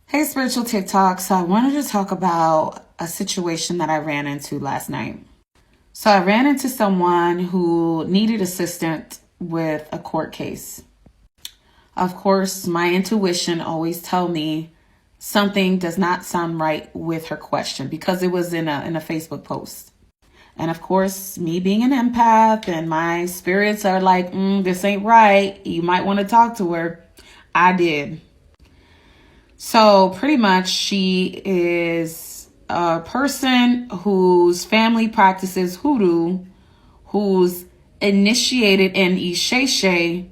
Hey, Spiritual TikTok. So I wanted to talk about a situation that I ran into last night. So I ran into someone who needed assistance with a court case. Of course, my intuition always tells me something does not sound right with her question because it was in a Facebook post. And of course, me being an empath and my spirits are like, this ain't right. You might want to talk to her. I did. So pretty much she is a person whose family practices hoodoo, who's initiated in Isheshe,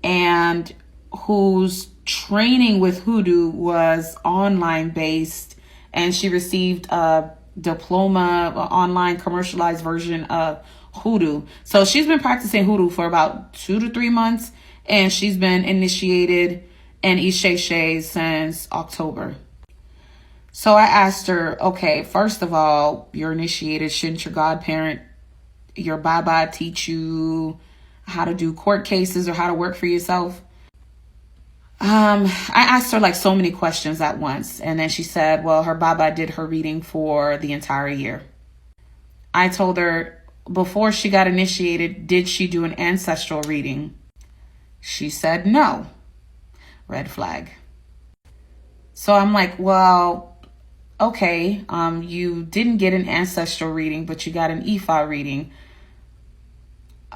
and whose training with hoodoo was online based, and she received a diploma, an online commercialized version of hoodoo. So she's been practicing hoodoo for about 2 to 3 months, and she's been initiated in Isheshe since October. So I asked her, okay, first of all, you're initiated. Shouldn't your godparent, your Baba, teach you how to do court cases or how to work for yourself? I asked her like so many questions at once. And then she said, well, her Baba did her reading for the entire year. I told her before she got initiated, did she do an ancestral reading? She said no. Red flag. So I'm like, well, okay, you didn't get an ancestral reading, but you got an Ifa reading.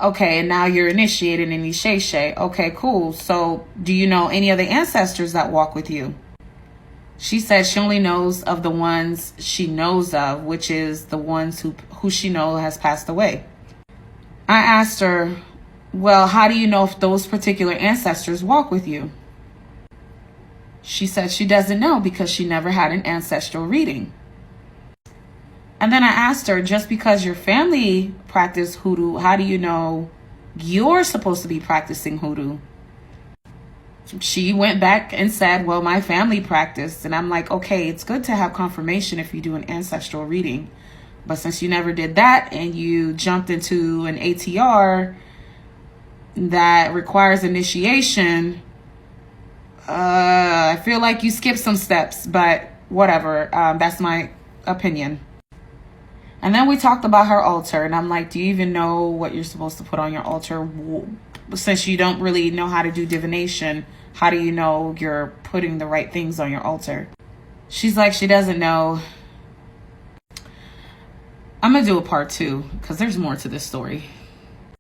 Okay, and now you're initiated in Isheshe. Okay, cool. So do you know any of the ancestors that walk with you? She said she only knows of the ones she knows of, which is the ones who she knows has passed away. I asked her, well, how do you know if those particular ancestors walk with you? She said she doesn't know because she never had an ancestral reading. And then I asked her, just because your family practiced hoodoo, how do you know you're supposed to be practicing hoodoo? She went back and said, well, my family practiced. And I'm like, okay, it's good to have confirmation if you do an ancestral reading. But since you never did that and you jumped into an ATR that requires initiation, I feel like you skipped some steps, but whatever. That's my opinion. And then we talked about her altar, and I'm like, do you even know what you're supposed to put on your altar? Since you don't really know how to do divination, how do you know you're putting the right things on your altar? She's like, she doesn't know. I'm going to do a part 2 because there's more to this story.